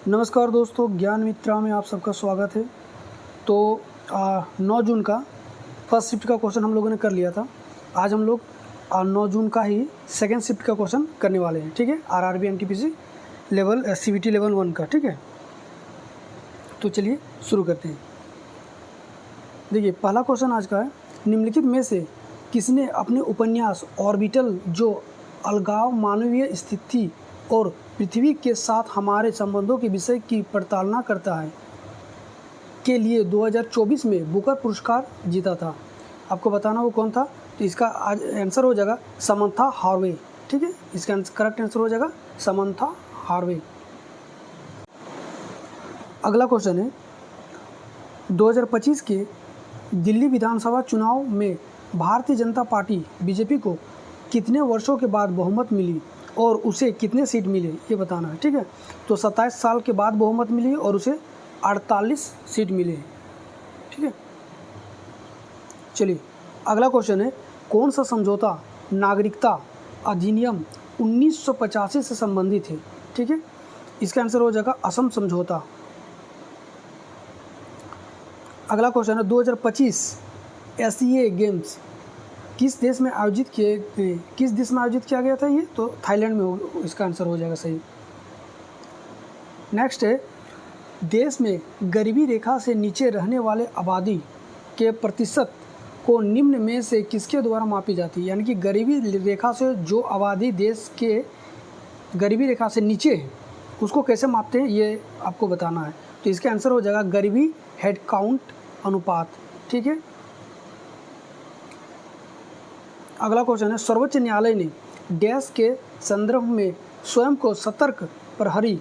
नमस्कार दोस्तों, ज्ञान मित्रा में आप सबका स्वागत है। तो 9 जून का फर्स्ट शिफ्ट का क्वेश्चन हम लोगों ने कर लिया था। आज हम लोग 9 जून का ही सेकंड शिफ्ट का क्वेश्चन करने वाले हैं। ठीक है, RRB NTPC level CBT level 1 का। ठीक है, तो चलिए शुरू करते हैं। देखिए, पहला क्वेश्चन आज का है, निम्नलिखित में से किसने अपने उपन्यास ऑर्बिटल, जो अलगाव मानवीय स्थिति और पृथ्वी के साथ हमारे संबंधों के विषय की प्रताड़ना करता है, के लिए 2024 में बुकर पुरस्कार जीता था? आपको बताना वो कौन था। तो इसका आज आंसर हो जाएगा समंथा हार्वे। ठीक है, इसका करेक्ट आंसर हो जाएगा समंथा हार्वे। अगला क्वेश्चन है, 2025 के दिल्ली विधानसभा चुनाव में भारतीय जनता पार्टी बीजेपी को कितने वर्षों के बाद बहुमत मिली और उसे कितने सीट मिले, ये बताना है। ठीक है, तो 27 साल के बाद बहुमत मिली और उसे 48 सीट मिले। ठीक है, चलिए अगला क्वेश्चन है, कौन सा समझौता नागरिकता अधिनियम 1985 से संबंधित है? ठीक है, इसका आंसर हो जाएगा असम समझौता। अगला क्वेश्चन है, 2025 एशिया गेम्स किस देश में आयोजित किया गया था? ये तो थाईलैंड में हो, इसका आंसर हो जाएगा सही। नेक्स्ट है, देश में गरीबी रेखा से नीचे रहने वाले आबादी के प्रतिशत को निम्न में से किसके द्वारा मापी जाती है? यानी कि गरीबी रेखा से जो आबादी देश के गरीबी रेखा से नीचे है उसको कैसे मापते हैं, ये आपको बताना है। तो इसका आंसर हो जाएगा गरीबी हेड काउंट अनुपात। ठीक है, अगला क्वेश्चन है, सर्वोच्च न्यायालय ने डैश के संदर्भ में स्वयं को सतर्क प्रहरी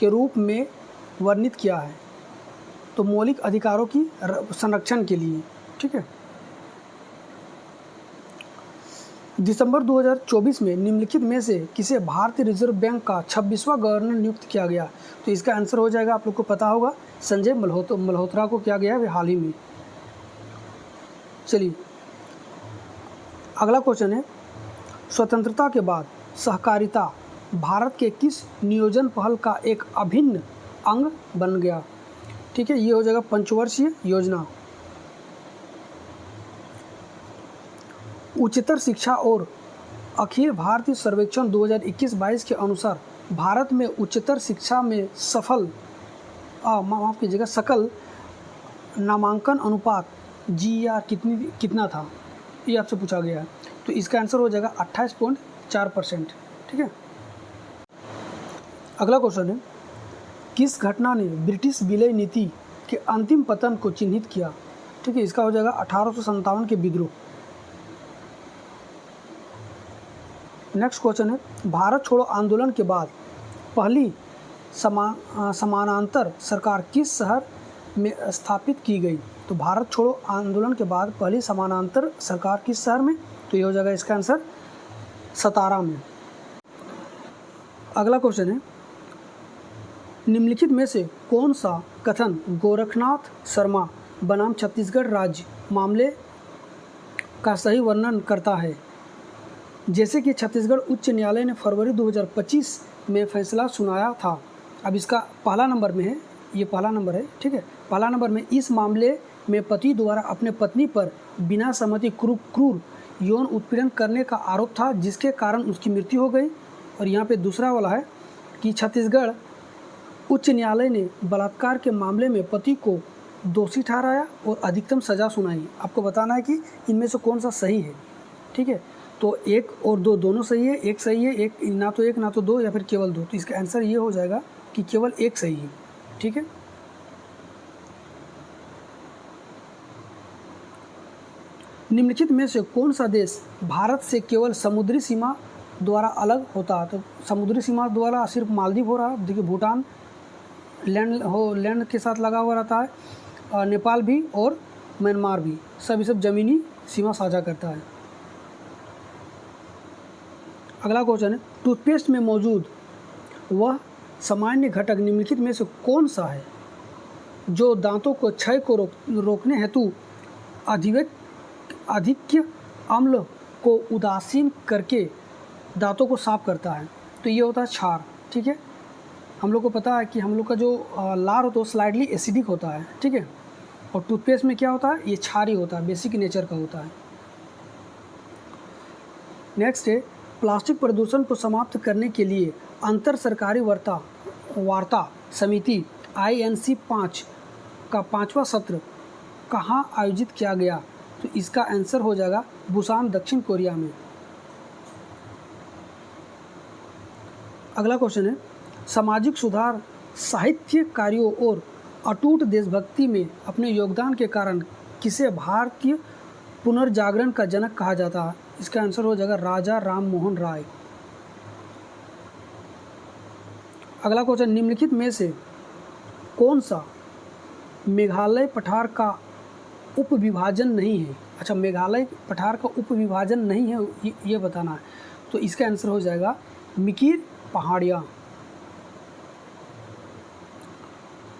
के रूप में वर्णित किया है? तो मौलिक अधिकारों की संरक्षण के लिए। ठीक है, दिसंबर 2024 में निम्नलिखित में से किसे भारतीय रिजर्व बैंक का 26वां गवर्नर नियुक्त किया गया? तो इसका आंसर हो जाएगा, आप लोग को पता होगा, संजय मल्होत्रा को किया गया है हाल ही में। चलिए अगला क्वेश्चन है, स्वतंत्रता के बाद सहकारिता भारत के किस नियोजन पहल का एक अभिन्न अंग बन गया? ठीक है, ये हो जाएगा पंचवर्षीय योजना। उच्चतर शिक्षा और अखिल भारतीय सर्वेक्षण 2021-22 के अनुसार भारत में उच्चतर शिक्षा में सकल नामांकन अनुपात GR कितना था, ये आपसे पूछा गया है। तो इसका आंसर हो जाएगा 28.4%। ठीक है, अगला क्वेश्चन है, किस घटना ने ब्रिटिश विलय नीति के अंतिम पतन को चिन्हित किया? ठीक है, इसका हो जाएगा 1857 के विद्रोह। नेक्स्ट क्वेश्चन है, भारत छोड़ो आंदोलन के बाद पहली समानांतर सरकार किस शहर में स्थापित की गई? तो भारत छोड़ो आंदोलन के बाद पहली समानांतर सरकार किस शहर में? तो ये हो जाएगा इसका आंसर सतारा में। अगला क्वेश्चन है, निम्नलिखित में से कौन सा कथन गोरखनाथ शर्मा बनाम छत्तीसगढ़ राज्य मामले का सही वर्णन करता है? जैसे कि छत्तीसगढ़ उच्च न्यायालय ने फरवरी 2025 में फैसला सुनाया था। अब इसका पहला नंबर में है, ये पहला नंबर है। ठीक है, पहला नंबर में, इस मामले में पति द्वारा अपने पत्नी पर बिना सहमति क्रूर यौन उत्पीड़न करने का आरोप था, जिसके कारण उसकी मृत्यु हो गई। और यहाँ पे दूसरा वाला है कि छत्तीसगढ़ उच्च न्यायालय ने बलात्कार के मामले में पति को दोषी ठहराया और अधिकतम सज़ा सुनाई। आपको बताना है कि इनमें से कौन सा सही है। ठीक है, तो 1 और 2 दोनों सही है, एक सही है, एक ना तो 2 या फिर केवल 2। तो इसका आंसर ये हो जाएगा कि केवल 1 सही है। ठीक है, निम्नलिखित में से कौन सा देश भारत से केवल समुद्री सीमा द्वारा अलग होता है? तो समुद्री सीमा द्वारा सिर्फ मालदीव हो रहा है। देखिए, भूटान लैंड के साथ लगा हुआ रहता है, नेपाल भी और म्यांमार भी, सब ज़मीनी सीमा साझा करता है। अगला क्वेश्चन है, टूथपेस्ट में मौजूद वह सामान्य घटक निम्नलिखित में से कौन सा है जो दांतों को क्षय को रोकने हेतु अधिक अम्ल को उदासीन करके दांतों को साफ करता है? तो ये होता है क्षार। ठीक है, हम लोग को पता है कि हम लोग का जो लार होता है वो स्लाइडली एसिडिक होता है, ठीक है। और टूथपेस्ट में क्या होता है, ये क्षारीय होता है, बेसिक नेचर का होता है। नेक्स्ट है, प्लास्टिक प्रदूषण को समाप्त करने के लिए अंतर सरकारी वार्ता समिति INC 5 का 5वां सत्र कहाँ आयोजित किया गया? तो इसका आंसर हो जाएगा बुसान, दक्षिण कोरिया में। अगला क्वेश्चन है, सामाजिक सुधार, साहित्य कार्यों और अटूट देशभक्ति में अपने योगदान के कारण किसे भारतीय पुनर्जागरण का जनक कहा जाता है? इसका आंसर हो जाएगा राजा राम मोहन राय। अगला क्वेश्चन, निम्नलिखित में से कौन सा मेघालय पठार का उपविभाजन नहीं है? अच्छा, मेघालय पठार का उपविभाजन नहीं है, ये बताना है। तो इसका आंसर हो जाएगा मिकिर पहाड़ियाँ।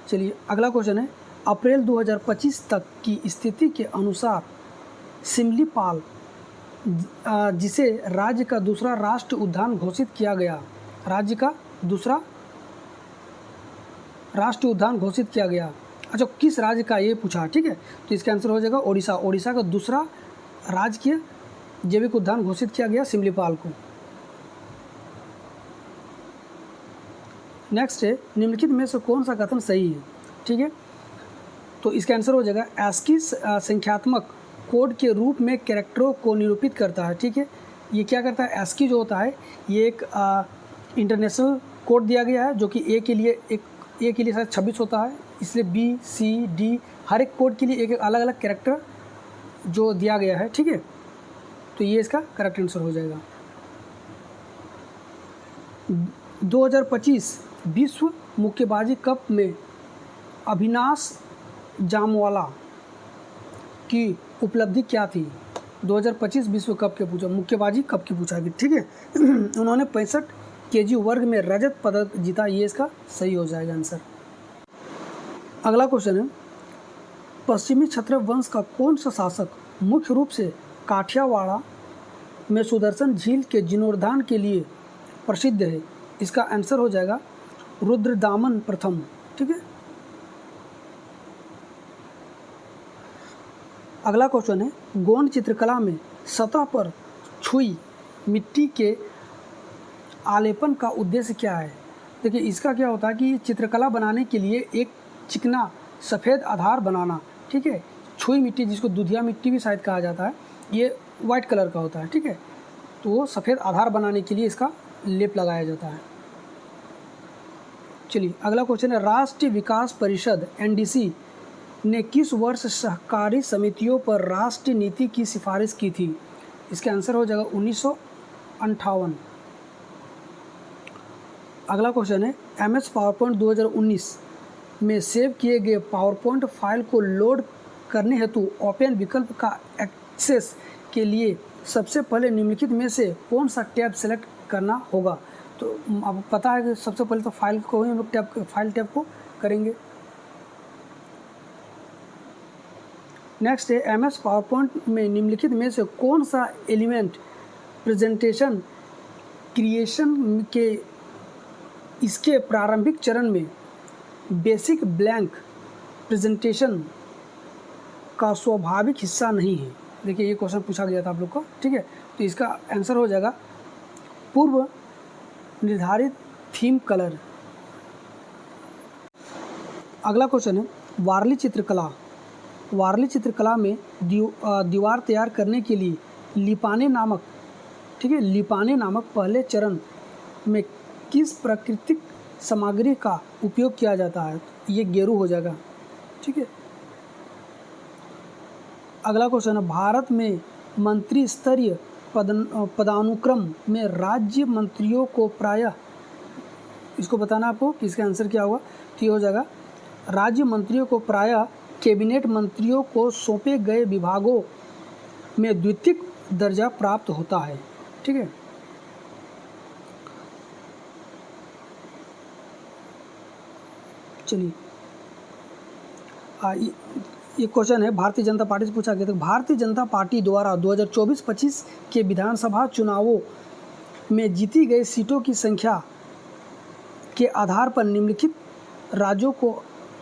चलिए अगला क्वेश्चन है, अप्रैल 2025 तक की स्थिति के अनुसार सिमलीपाल, जिसे राज्य का दूसरा राष्ट्रीय उद्यान घोषित किया गया, राज्य का दूसरा राष्ट्रीय उद्यान घोषित किया गया, अच्छा किस राज्य का, ये पूछा, ठीक है। तो इसका आंसर हो जाएगा ओडिशा। ओडिशा का दूसरा राजकीय जैविक उद्यान घोषित किया गया सिमलीपाल को। नेक्स्ट है, निम्नलिखित में से कौन सा कथन सही है? ठीक है, तो इसका आंसर हो जाएगा ASCII संख्यात्मक कोड के रूप में कैरेक्टरों को निरूपित करता है, ठीक है। ये क्या करता है, ASCII जो होता है ये एक इंटरनेशनल कोड दिया गया है, जो कि ए के लिए शायद 26 होता है, इसलिए B, C, D हर एक कोड के लिए एक अलग अलग कैरेक्टर जो दिया गया है, ठीक है। तो ये इसका करेक्ट आंसर हो जाएगा। 2025 विश्व मुक्केबाजी कप में अविनाश जामवाला की उपलब्धि क्या थी? 2025 विश्व कप के पूछा, मुक्केबाजी कप की पूछा गई, ठीक है। उन्होंने 65 kg वर्ग में रजत पदक जीता, ये इसका सही हो जाएगा आंसर। अगला क्वेश्चन है, पश्चिमी क्षत्रिय वंश का कौन सा शासक मुख्य रूप से काठियावाड़ में सुदर्शन झील के जीर्णोद्धार के लिए प्रसिद्ध है? इसका आंसर हो जाएगा रुद्रदामन प्रथम, ठीक है। अगला क्वेश्चन है, गोंड चित्रकला में सतह पर छुई मिट्टी के आलेपन का उद्देश्य क्या है? देखिए इसका क्या होता है कि चित्रकला बनाने के लिए एक चिकना सफ़ेद आधार बनाना, ठीक है। छुई मिट्टी, जिसको दुधिया मिट्टी भी शायद कहा जाता है, ये वाइट कलर का होता है, ठीक है। तो वो सफ़ेद आधार बनाने के लिए इसका लेप लगाया जाता है। चलिए अगला क्वेश्चन है, राष्ट्रीय विकास परिषद NDC ने किस वर्ष सहकारी समितियों पर राष्ट्रीय नीति की सिफारिश की थी? इसका आंसर हो जाएगा 1958। अगला क्वेश्चन है, MS पावरपॉइंट 2019 में सेव किए गए पावरपॉइंट फाइल को लोड करने हेतु ओपन विकल्प का एक्सेस के लिए सबसे पहले निम्नलिखित में से कौन सा टैब सेलेक्ट करना होगा? तो अब पता है कि सबसे पहले तो फाइल को ही हम लोग फाइल टैब को करेंगे। नेक्स्ट है, MS पावरपॉइंट में निम्नलिखित में से कौन सा एलिमेंट प्रेजेंटेशन क्रिएशन के इसके प्रारंभिक चरण में बेसिक ब्लैंक प्रेजेंटेशन का स्वाभाविक हिस्सा नहीं है? देखिए ये क्वेश्चन पूछा गया था आप लोग को, ठीक है। तो इसका आंसर हो जाएगा पूर्व निर्धारित थीम कलर। अगला क्वेश्चन है, वारली चित्रकला में दीवार तैयार करने के लिए लिपाने नामक, ठीक है, लिपाने नामक पहले चरण में किस प्राकृतिक सामग्री का उपयोग किया जाता है? ये गेरू हो जाएगा, ठीक है। अगला क्वेश्चन है, भारत में मंत्री स्तरीय पदानुक्रम में राज्य मंत्रियों को प्रायः, इसको बताना आपको कि इसका आंसर क्या होगा। तो ये हो जाएगा राज्य मंत्रियों को प्रायः कैबिनेट मंत्रियों को सौंपे गए विभागों में द्वितीय दर्जा प्राप्त होता है, ठीक है। चलिए ये क्वेश्चन है भारतीय जनता पार्टी से पूछा गया था। भारतीय जनता पार्टी द्वारा 2024-25 के विधानसभा चुनावों में जीती गई सीटों की संख्या के आधार पर निम्नलिखित राज्यों को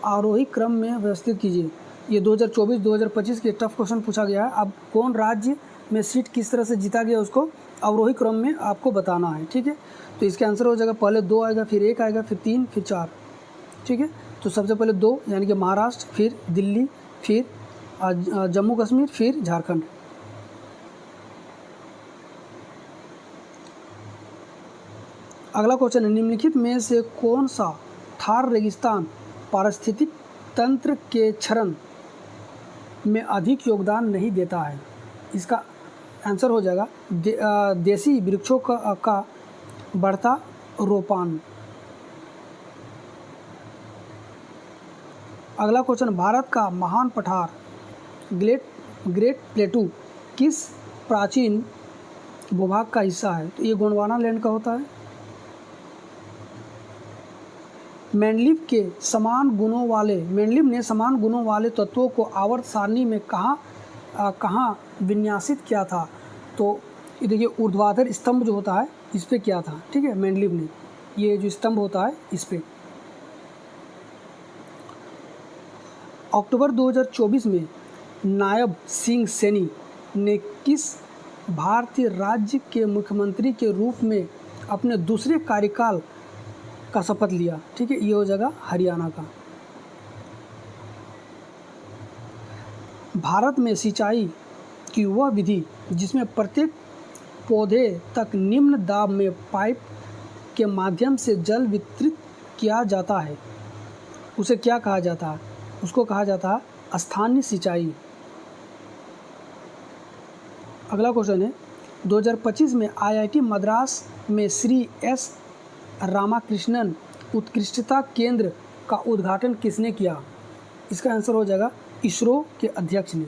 आरोही क्रम में व्यवस्थित कीजिए। ये 2024-2025 के टफ क्वेश्चन पूछा गया है। अब कौन राज्य में सीट किस तरह से जीता गया उसको अवरोही क्रम में आपको बताना है, ठीक है। तो इसका आंसर हो जाएगा, पहले 2 आएगा, फिर 1 आएगा, फिर 3, फिर 4, ठीक है। तो सबसे पहले 2 यानी कि महाराष्ट्र, फिर दिल्ली, फिर जम्मू कश्मीर, फिर झारखंड। अगला क्वेश्चन है, निम्नलिखित में से कौन सा थार रेगिस्तान पारिस्थितिक तंत्र के क्षरण में अधिक योगदान नहीं देता है? इसका आंसर हो जाएगा देसी वृक्षों का बढ़ता रोपान। अगला क्वेश्चन, भारत का महान पठार ग्रेट प्लेटू किस प्राचीन भूभाग का हिस्सा है? तो ये गोंडवाना लैंड का होता है। मेंडलीव ने समान गुणों वाले तत्वों को आवर्त सारणी में कहाँ विन्यासित किया था? तो ये देखिए, ऊर्ध्वाधर स्तंभ जो होता है इस पे किया था, ठीक है। मेंडलीव ने ये जो स्तंभ होता है इस पे। अक्टूबर 2024 में नायब सिंह सैनी ने किस भारतीय राज्य के मुख्यमंत्री के रूप में अपने दूसरे कार्यकाल का शपथ लिया? ठीक है, ये हो जाएगा हरियाणा का। भारत में सिंचाई की वह विधि जिसमें प्रत्येक पौधे तक निम्न दाब में पाइप के माध्यम से जल वितरित किया जाता है, उसे क्या कहा जाता है? उसको कहा जाता है स्थानीय सिंचाई। अगला क्वेश्चन है, 2025 में IIT मद्रास में श्री एस रामाकृष्णन उत्कृष्टता केंद्र का उद्घाटन किसने किया? इसका आंसर हो जाएगा इसरो के अध्यक्ष ने।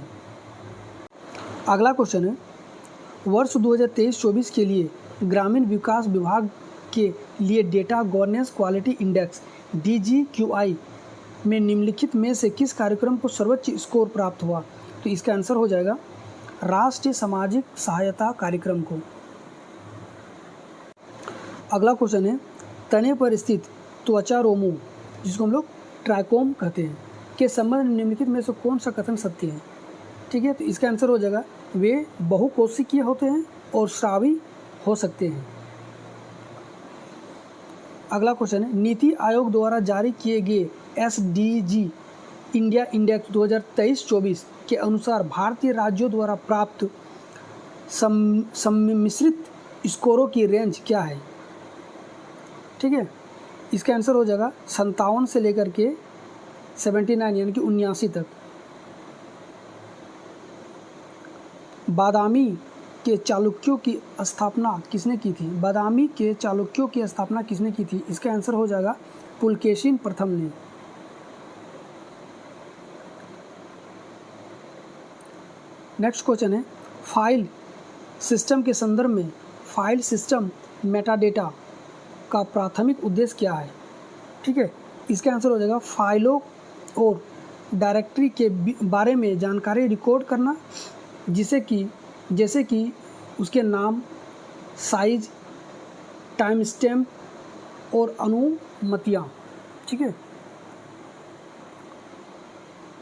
अगला क्वेश्चन है, वर्ष 2023-24 के लिए ग्रामीण विकास विभाग के लिए data governance quality index DGQI में निम्नलिखित में से किस कार्यक्रम को सर्वोच्च स्कोर प्राप्त हुआ? तो इसका आंसर हो जाएगा राष्ट्रीय सामाजिक सहायता कार्यक्रम को। अगला क्वेश्चन है, तने पर स्थित त्वचा रोमों, जिसको हम लोग ट्राइकोम कहते हैं, के संबंध में निम्नलिखित में से कौन सा कथन सत्य है? ठीक है, तो इसका आंसर हो जाएगा वे बहुकोशिकीय होते हैं और स्रावी हो सकते हैं। अगला क्वेश्चन है, नीति आयोग द्वारा जारी किए गए SDG इंडिया इंडेक्स 2023-24 के अनुसार भारतीय राज्यों द्वारा प्राप्त सम्मिश्रित स्कोरों की रेंज क्या है? ठीक है, इसका आंसर हो जाएगा 57 से लेकर के 79 यानी कि 79 तक। बादामी के चालुक्यों की स्थापना किसने की थी? बादामी के चालुक्यों की स्थापना किसने की थी? इसका आंसर हो जाएगा पुलकेशिन प्रथम ने। नेक्स्ट क्वेश्चन है, फाइल सिस्टम के संदर्भ में फाइल सिस्टम मेटाडेटा का प्राथमिक उद्देश्य क्या है? ठीक है, इसका आंसर हो जाएगा फाइलों और डायरेक्टरी के बारे में जानकारी रिकॉर्ड करना, जैसे कि उसके नाम, साइज, टाइम स्टैम्प और अनुमतियाँ। ठीक है,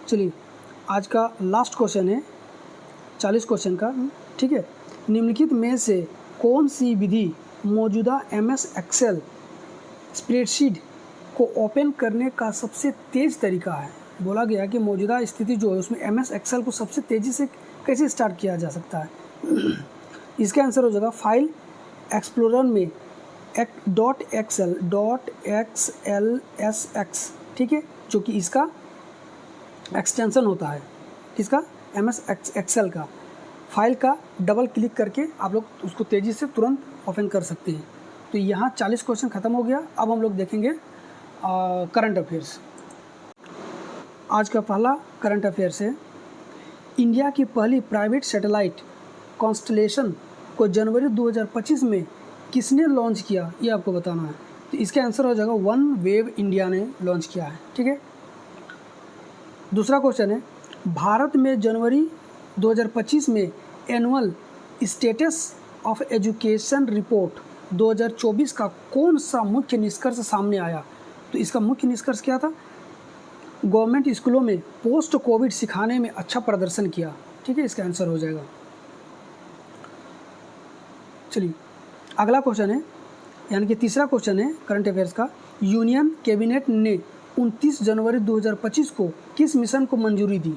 चलिए आज का लास्ट क्वेश्चन है 40 क्वेश्चन का। ठीक है, निम्नलिखित में से कौन सी विधि मौजूदा MS एक्सेल स्प्रेडशीट को ओपन करने का सबसे तेज़ तरीका है? बोला गया कि मौजूदा स्थिति जो है उसमें MS एक्सेल को सबसे तेज़ी से कैसे स्टार्ट किया जा सकता है? इसका आंसर हो जाएगा फाइल एक्सप्लोरर में .xlsx, ठीक है, जो कि इसका एक्सटेंशन होता है। किसका? MS एक्सेल का। फाइल का डबल क्लिक करके आप लोग उसको तेज़ी से तुरंत ओपन कर सकते हैं। तो यहाँ 40 क्वेश्चन ख़त्म हो गया। अब हम लोग देखेंगे करंट अफेयर्स। आज का पहला करंट अफेयर्स है, इंडिया की पहली प्राइवेट सैटेलाइट कॉन्स्टलेशन को जनवरी 2025 में किसने लॉन्च किया? ये आपको बताना है। तो इसका आंसर हो जाएगा वन वेव इंडिया ने लॉन्च किया है। ठीक है, दूसरा क्वेश्चन है, भारत में जनवरी 2025 में annual status of education report 2024 का कौन सा मुख्य निष्कर्ष सामने आया? तो इसका मुख्य निष्कर्ष क्या था? गवर्नमेंट स्कूलों में पोस्ट कोविड सिखाने में अच्छा प्रदर्शन किया। ठीक है, इसका आंसर हो जाएगा। चलिए अगला क्वेश्चन है, यानी कि तीसरा क्वेश्चन है करंट अफेयर्स का। यूनियन कैबिनेट ने 29 जनवरी 2025 को किस मिशन को मंजूरी दी?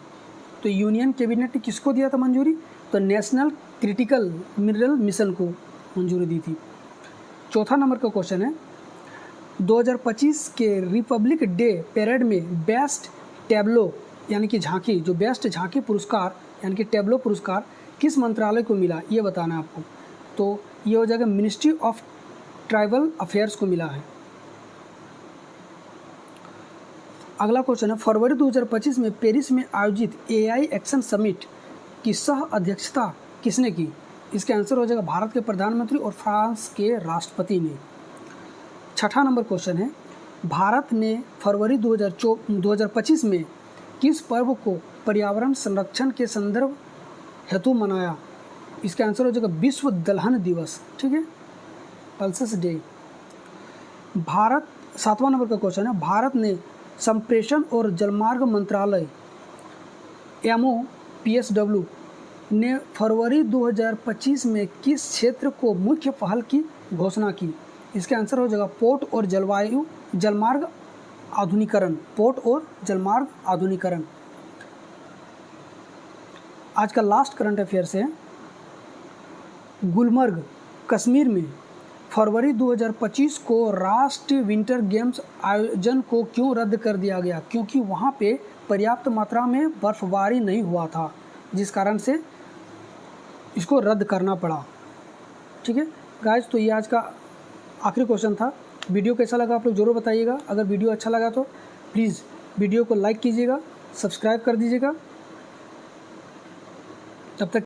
तो यूनियन कैबिनेट ने किसको दिया था मंजूरी? तो नेशनल क्रिटिकल मिनरल मिशन को मंजूरी दी थी। चौथा नंबर का क्वेश्चन है, 2025 के रिपब्लिक डे परेड में बेस्ट टैब्लो यानी कि झांकी, जो बेस्ट झांकी पुरस्कार यानी कि टैब्लो पुरस्कार किस मंत्रालय को मिला, ये बताना है आपको। तो ये हो जाएगा मिनिस्ट्री ऑफ ट्राइबल अफेयर्स को मिला है। अगला क्वेश्चन है, फरवरी 2025 में पेरिस में आयोजित AI एक्शन समिट की सह अध्यक्षता किसने की? इसका आंसर हो जाएगा भारत के प्रधानमंत्री और फ्रांस के राष्ट्रपति ने। छठा नंबर क्वेश्चन है, भारत ने फरवरी 2025 में किस पर्व को पर्यावरण संरक्षण के संदर्भ हेतु मनाया? इसका आंसर हो जाएगा विश्व दलहन दिवस। ठीक है, पल्सेस डे। भारत, सातवां नंबर का क्वेश्चन है, भारत ने संप्रेषण और जलमार्ग मंत्रालय MOPSW ने फरवरी 2025 में किस क्षेत्र को मुख्य पहल की घोषणा की? इसका आंसर हो जाएगा पोर्ट और जलमार्ग आधुनिकीकरण। पोर्ट और जलमार्ग आधुनिकीकरण। आज का लास्ट करंट अफेयर्स है, गुलमर्ग कश्मीर में फरवरी 2025 को राष्ट्रीय विंटर गेम्स आयोजन को क्यों रद्द कर दिया गया? क्योंकि वहाँ पे पर्याप्त मात्रा में बर्फबारी नहीं हुआ था, जिस कारण से इसको रद्द करना पड़ा। ठीक है गाइस, तो ये आज का आखिरी क्वेश्चन था। वीडियो कैसा लगा आप लोग ज़रूर बताइएगा। अगर वीडियो अच्छा लगा तो प्लीज़ वीडियो को लाइक कीजिएगा, सब्सक्राइब कर दीजिएगा। तब तक